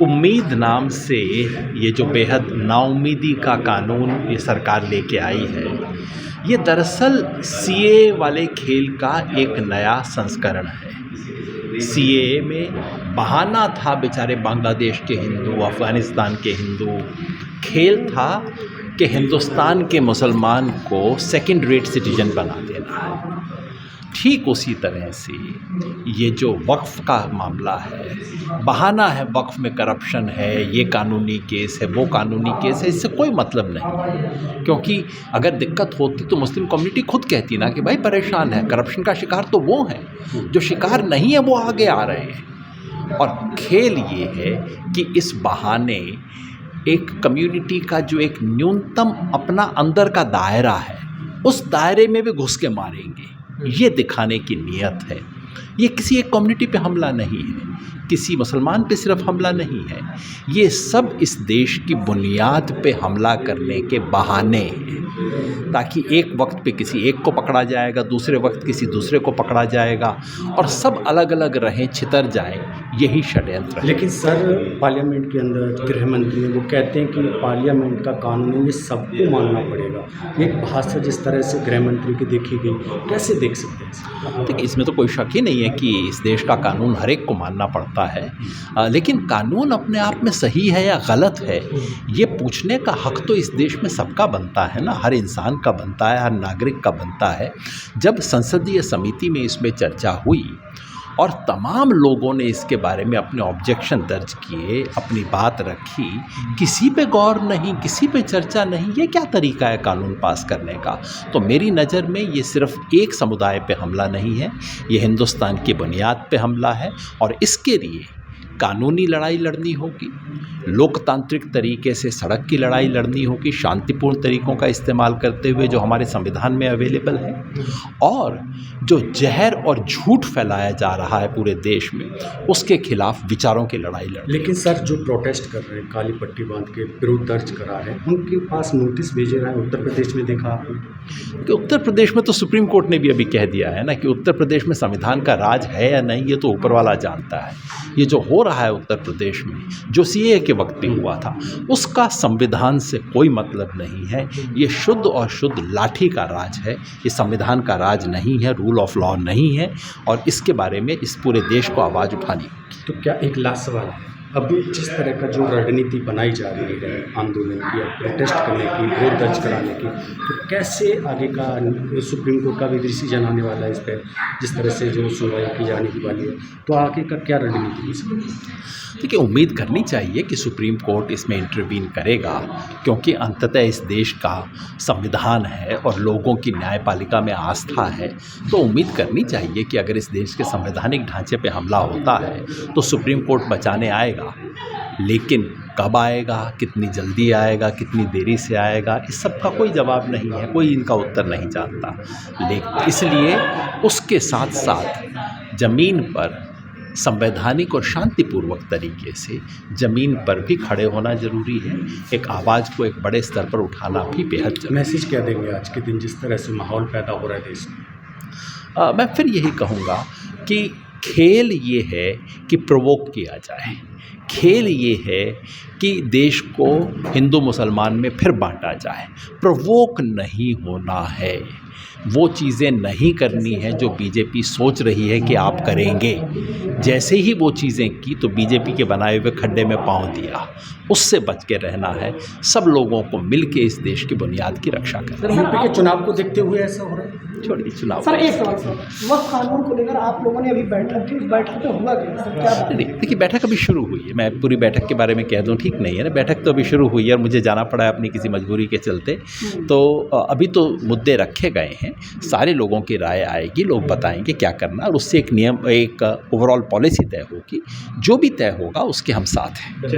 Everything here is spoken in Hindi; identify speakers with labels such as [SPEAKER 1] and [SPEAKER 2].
[SPEAKER 1] उम्मीद नाम से ये जो बेहद नाउम्मीदी का कानून ये सरकार लेके आई है, ये दरअसल सीएए वाले खेल का एक नया संस्करण है। सीएए में बहाना था बेचारे बांग्लादेश के हिंदू, अफ़गानिस्तान के हिंदू। खेल था कि हिंदुस्तान के मुसलमान को सेकंड रेट सिटीजन बना देना है। ठीक उसी तरह से ये जो वक्फ़ का मामला है, बहाना है वक्फ़ में करप्शन है, ये कानूनी केस है, वो कानूनी केस है, इससे कोई मतलब नहीं। क्योंकि अगर दिक्कत होती तो मुस्लिम कम्युनिटी खुद कहती ना कि भाई परेशान है, करप्शन का शिकार तो वो हैं, जो शिकार नहीं है वो आगे आ रहे हैं। और खेल ये है कि इस बहाने एक कम्युनिटी का जो एक न्यूनतम अपना अंदर का दायरा है, उस दायरे में भी घुस के मारेंगे, ये दिखाने की नीयत है। ये किसी एक कम्युनिटी पे हमला नहीं है, किसी मुसलमान पे सिर्फ हमला नहीं है, ये सब इस देश की बुनियाद पे हमला करने के बहाने हैं, ताकि एक वक्त पे किसी एक को पकड़ा जाएगा, दूसरे वक्त किसी दूसरे को पकड़ा जाएगा और सब अलग अलग रहें, छितर जाएं, यही षड्यंत्र है।
[SPEAKER 2] लेकिन सर, पार्लियामेंट के अंदर गृह मंत्री वो कहते हैं कि पार्लियामेंट का कानून है, ये सबको मानना पड़ेगा। एक भाषा जिस तरह से गृह मंत्री की देखी गई, कैसे देख सकते हैं?
[SPEAKER 1] देखिए, इसमें तो कोई शक ही नहीं है कि इस देश का कानून हर एक को मानना पड़ता है, लेकिन कानून अपने आप में सही है या गलत है, ये पूछने का हक तो इस देश में सबका बनता है ना, हर इंसान का बनता है, हर नागरिक का बनता है। जब संसदीय समिति में इसमें चर्चा हुई और तमाम लोगों ने इसके बारे में अपने ऑब्जेक्शन दर्ज किए, अपनी बात रखी, किसी पे गौर नहीं, किसी पे चर्चा नहीं, ये क्या तरीका है कानून पास करने का? तो मेरी नज़र में ये सिर्फ एक समुदाय पे हमला नहीं है, ये हिंदुस्तान की बुनियाद पे हमला है और इसके लिए कानूनी लड़ाई लड़नी होगी, लोकतांत्रिक तरीके से सड़क की लड़ाई लड़नी होगी, शांतिपूर्ण तरीक़ों का इस्तेमाल करते हुए जो हमारे संविधान में अवेलेबल है, और जो जहर और झूठ फैलाया जा रहा है पूरे देश में, उसके खिलाफ विचारों की लड़ाई लड़नी।
[SPEAKER 2] लेकिन सर, जो प्रोटेस्ट कर रहे हैं, काली पट्टी बांध के विरोध दर्ज करा रहे हैं, उनके पास नोटिस भेजे रहे हैं। उत्तर प्रदेश में देखा आपने
[SPEAKER 1] कि उत्तर प्रदेश में तो सुप्रीम कोर्ट ने भी अभी कह दिया है ना कि उत्तर प्रदेश में संविधान का राज है या नहीं, ये तो ऊपर वाला जानता है। ये जो हो रहा है उत्तर प्रदेश में, जो सीएए के वक्त भी हुआ था, उसका संविधान से कोई मतलब नहीं है। ये शुद्ध और शुद्ध लाठी का राज है, ये संविधान का राज नहीं है, रूल ऑफ लॉ नहीं है, और इसके बारे में इस पूरे देश को आवाज़ उठानी होगी।
[SPEAKER 2] तो क्या, एक लास्ट सवाल है, अभी जिस तरह का जो रणनीति बनाई जा रही है आंदोलन की, प्रोटेस्ट करने की, विरोध दर्ज कराने की, तो कैसे आगे का सुप्रीम कोर्ट का भी डिसीजन आने वाला है इस पर, जिस तरह से जो सुनवाई की जाने की वाली है, तो आगे का क्या रणनीति हो सकती है?
[SPEAKER 1] देखिए, उम्मीद करनी चाहिए कि सुप्रीम कोर्ट इसमें इंटरवीन करेगा, क्योंकि अंततः इस देश का संविधान है और लोगों की न्यायपालिका में आस्था है। तो उम्मीद करनी चाहिए कि अगर इस देश के संवैधानिक ढांचे पे हमला होता है तो सुप्रीम कोर्ट बचाने आएगा, लेकिन कब आएगा, कितनी जल्दी आएगा, कितनी देरी से आएगा, इस सब का कोई जवाब नहीं है, कोई इनका उत्तर नहीं जानता। लेकिन इसलिए उसके साथ साथ ज़मीन पर संवैधानिक और शांतिपूर्वक तरीके से ज़मीन पर भी खड़े होना ज़रूरी है। एक आवाज़ को एक बड़े स्तर पर उठाना भी बेहद ज़रूरी है।
[SPEAKER 2] मैसेज क्या देंगे आज के दिन, जिस तरह से माहौल पैदा हो रहा है देश में?
[SPEAKER 1] मैं फिर यही कहूँगा कि खेल ये है कि प्रोवोक किया जाए, खेल ये है कि देश को हिंदू मुसलमान में फिर बांटा जाए। प्रोवोक नहीं होना है, वो चीज़ें नहीं करनी है जो बीजेपी सोच रही है कि आप करेंगे। जैसे ही वो चीज़ें की तो बीजेपी के बनाए हुए खड्डे में पाँव दिया, उससे बच के रहना है। सब लोगों को मिल के इस देश की बुनियाद की रक्षा करना है।
[SPEAKER 2] यूपी के चुनाव को देखते हुए ऐसा हो रहा है?
[SPEAKER 1] छोड़िए चुनाव।
[SPEAKER 3] सर, एक सवाल सर, वक्फ कानून को लेकर आप लोगों ने अभी बैठक की, उस बैठक में हुआ क्या सर, क्या बात?
[SPEAKER 1] देखिए, बैठक अभी शुरू हुई है, मैं पूरी बैठक के बारे में कह दूं ठीक नहीं है ना। बैठक तो अभी शुरू हुई है और मुझे जाना पड़ा है अपनी किसी मजबूरी के चलते, तो अभी तो मुद्दे रखे गए हैं, सारे लोगों की राय आएगी, लोग बताएंगे क्या करना, और उससे एक नियम, एक ओवरऑल पॉलिसी तय होगी। जो भी तय होगा उसके हम साथ हैं।